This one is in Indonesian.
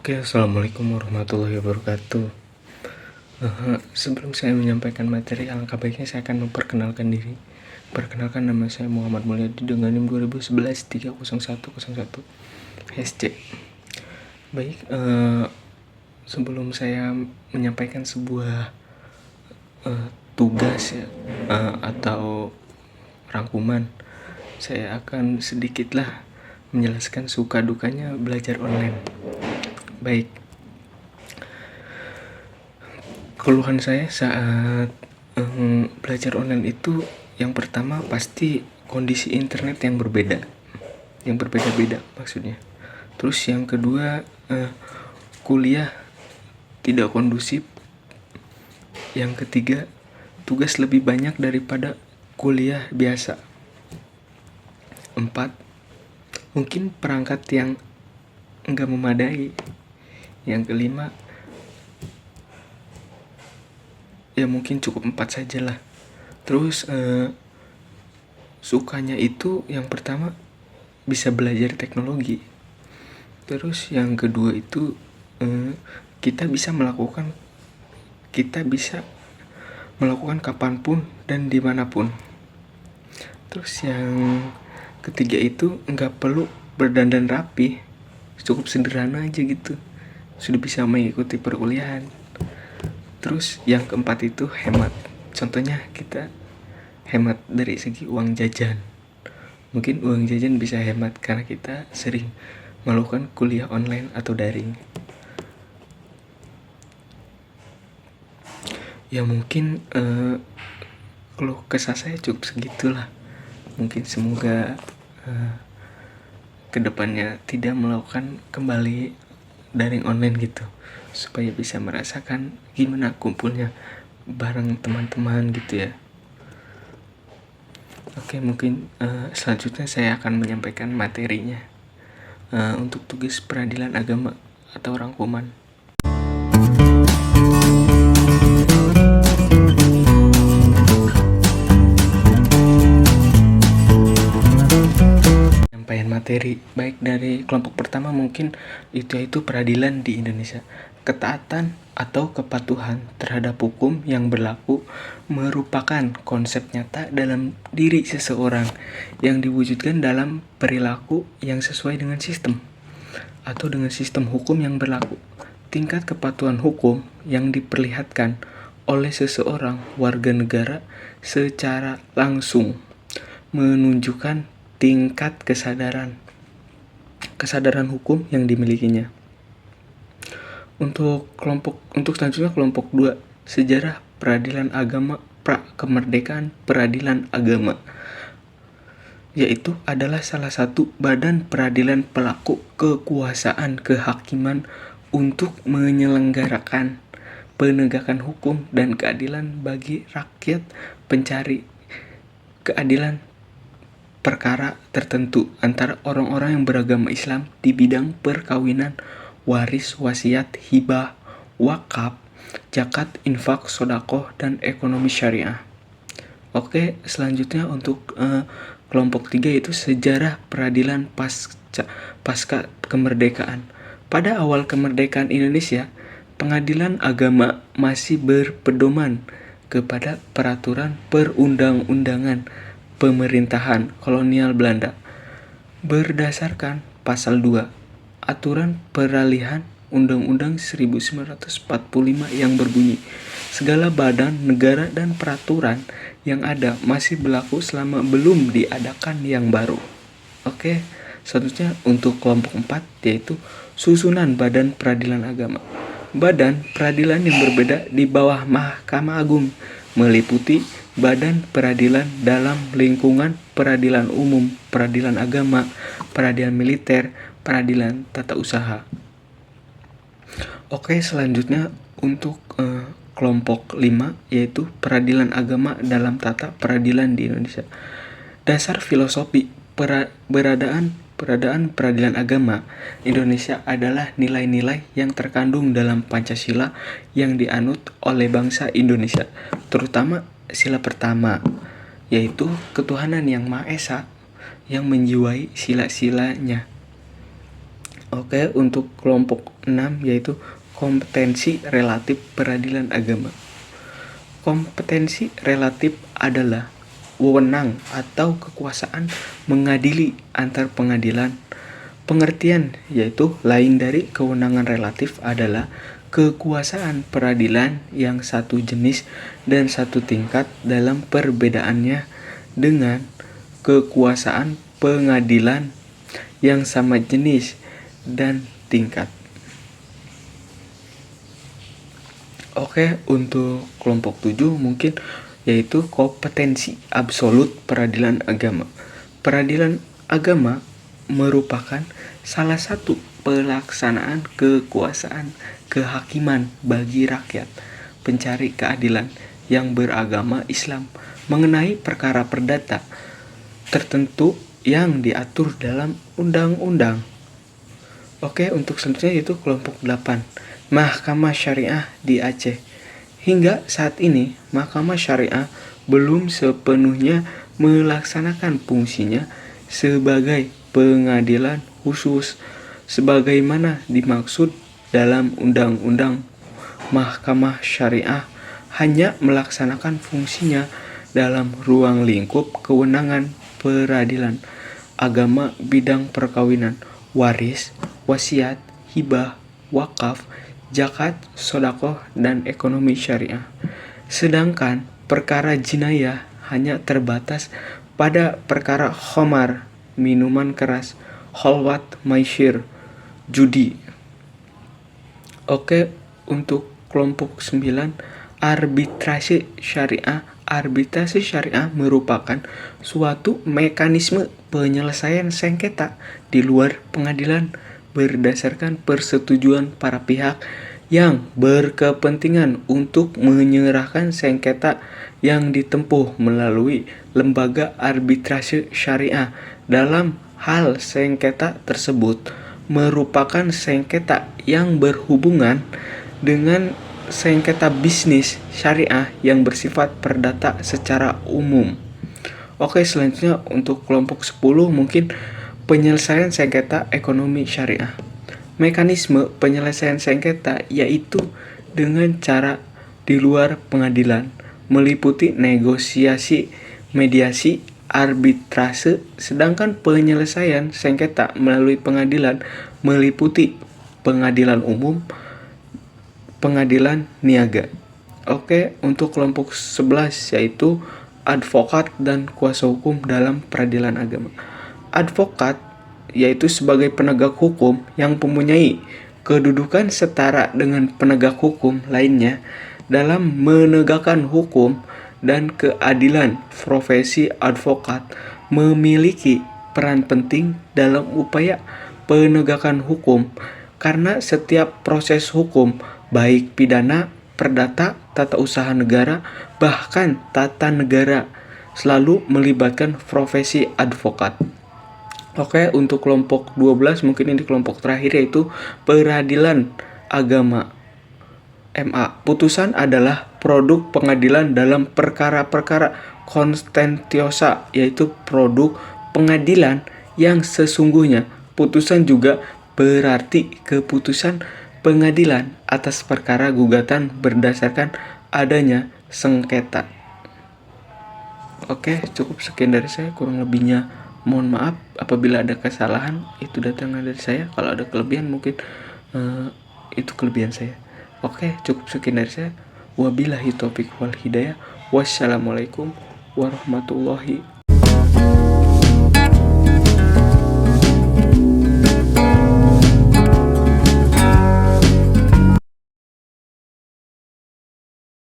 Oke, assalamualaikum warahmatullahi wabarakatuh. Sebelum saya menyampaikan materi, alangkah baiknya saya akan memperkenalkan diri. Perkenalkan, nama saya Muhammad Mulyadi dengan NIM 2011 30101 SC. Baik, sebelum saya menyampaikan sebuah tugas ya, atau rangkuman, saya akan sedikitlah menjelaskan suka dukanya belajar online. Baik, keluhan saya saat belajar online itu, yang pertama pasti kondisi internet yang berbeda-beda maksudnya. Terus yang kedua, kuliah tidak kondusif. Yang ketiga, tugas lebih banyak daripada kuliah biasa. 4, mungkin perangkat yang enggak memadai. Yang kelima, ya mungkin cukup 4 sajalah. Terus sukanya itu yang pertama bisa belajar teknologi. Terus yang kedua itu kita bisa melakukan kapanpun dan dimanapun. Terus yang ketiga itu nggak perlu berdandan rapi, cukup sederhana aja gitu, sudah bisa mengikuti perkuliahan. Terus yang keempat itu hemat. Contohnya kita hemat dari segi uang jajan. Mungkin uang jajan bisa hemat karena kita sering melakukan kuliah online atau daring. Ya mungkin keluh kesah saya cukup segitulah. Mungkin semoga kedepannya tidak melakukan kembali daring online gitu, supaya bisa merasakan gimana kumpulnya bareng teman-teman gitu ya. Oke, mungkin selanjutnya saya akan menyampaikan materinya untuk tugas peradilan agama atau rangkuman. Materi baik dari kelompok pertama mungkin yaitu peradilan di Indonesia. Ketaatan atau kepatuhan terhadap hukum yang berlaku merupakan konsep nyata dalam diri seseorang yang diwujudkan dalam perilaku yang sesuai dengan sistem atau dengan sistem hukum yang berlaku. Tingkat kepatuhan hukum yang diperlihatkan oleh seseorang warga negara secara langsung menunjukkan tingkat kesadaran hukum yang dimilikinya. Untuk selanjutnya kelompok 2, sejarah peradilan agama kemerdekaan peradilan agama, yaitu adalah salah satu badan peradilan pelaku kekuasaan kehakiman untuk menyelenggarakan penegakan hukum dan keadilan bagi rakyat pencari keadilan perkara tertentu antara orang-orang yang beragama Islam di bidang perkawinan, waris, wasiat, hibah, wakaf, zakat, infak, sedekah, dan ekonomi syariah. Oke, selanjutnya untuk kelompok 3 itu sejarah peradilan pasca kemerdekaan. Pada awal kemerdekaan Indonesia, pengadilan agama masih berpedoman kepada peraturan perundang-undangan pemerintahan kolonial Belanda berdasarkan pasal 2 Aturan Peralihan Undang-Undang 1945 yang berbunyi, segala badan negara dan peraturan yang ada masih berlaku selama belum diadakan yang baru. Oke, selanjutnya untuk kelompok 4 yaitu susunan badan peradilan agama. Badan peradilan yang berbeda di bawah Mahkamah Agung meliputi badan peradilan dalam lingkungan peradilan umum, peradilan agama, peradilan militer, peradilan tata usaha. Oke, selanjutnya untuk kelompok 5 yaitu peradilan agama dalam tata peradilan di Indonesia. Dasar filosofi beradaan peradilan agama Indonesia adalah nilai-nilai yang terkandung dalam Pancasila yang dianut oleh bangsa Indonesia, terutama sila pertama, yaitu ketuhanan yang Maha Esa yang menjiwai sila-silanya. Oke, untuk kelompok 6 yaitu kompetensi relatif peradilan agama. Kompetensi relatif adalah wewenang atau kekuasaan mengadili antar pengadilan. Pengertian yaitu lain dari kewenangan relatif adalah kekuasaan peradilan yang satu jenis dan satu tingkat dalam perbedaannya dengan kekuasaan pengadilan yang sama jenis dan tingkat. Oke, untuk kelompok 7 mungkin yaitu kompetensi absolut peradilan agama. Peradilan agama merupakan salah satu pelaksanaan kekuasaan kehakiman bagi rakyat pencari keadilan yang beragama Islam mengenai perkara perdata tertentu yang diatur dalam undang-undang. Oke, untuk selanjutnya yaitu kelompok 8, Mahkamah Syariah di Aceh. Hingga saat ini, Mahkamah Syariah belum sepenuhnya melaksanakan fungsinya sebagai pengadilan khusus sebagaimana dimaksud dalam Undang-Undang. Mahkamah Syariah hanya melaksanakan fungsinya dalam ruang lingkup kewenangan peradilan agama bidang perkawinan, waris, wasiat, hibah, wakaf, zakat, sedekah, dan ekonomi syariah. Sedangkan perkara jinayah hanya terbatas pada perkara khamar, minuman keras, khalwat, maisir, judi. Oke, untuk kelompok 9, arbitrase syariah. Arbitrase syariah merupakan suatu mekanisme penyelesaian sengketa di luar pengadilan berdasarkan persetujuan para pihak yang berkepentingan untuk menyerahkan sengketa yang ditempuh melalui lembaga arbitrase syariah. Dalam hal sengketa tersebut merupakan sengketa yang berhubungan dengan sengketa bisnis syariah yang bersifat perdata secara umum. Oke, selanjutnya untuk kelompok 10 mungkin penyelesaian sengketa ekonomi syariah. Mekanisme penyelesaian sengketa yaitu dengan cara di luar pengadilan, meliputi negosiasi, mediasi, arbitrase, sedangkan penyelesaian sengketa melalui pengadilan meliputi pengadilan umum, pengadilan niaga. Oke, untuk kelompok 11 yaitu advokat dan kuasa hukum dalam peradilan agama. Advokat yaitu sebagai penegak hukum yang mempunyai kedudukan setara dengan penegak hukum lainnya dalam menegakkan hukum dan keadilan. Profesi advokat memiliki peran penting dalam upaya penegakan hukum karena setiap proses hukum baik pidana, perdata, tata usaha negara, bahkan tata negara selalu melibatkan profesi advokat. Oke, untuk kelompok 12 mungkin ini kelompok terakhir yaitu peradilan agama. MA. Putusan adalah produk pengadilan dalam perkara-perkara kontentiosa, yaitu produk pengadilan yang sesungguhnya. Putusan juga berarti keputusan pengadilan atas perkara gugatan berdasarkan adanya sengketa. Oke, cukup sekian dari saya. Kurang lebihnya mohon maaf apabila ada kesalahan, itu datang dari saya. Kalau ada kelebihan mungkin itu kelebihan saya. Oke, cukup sekian dari saya. Wabillahi taufiq wal hidayah. Wassalamualaikum warahmatullahi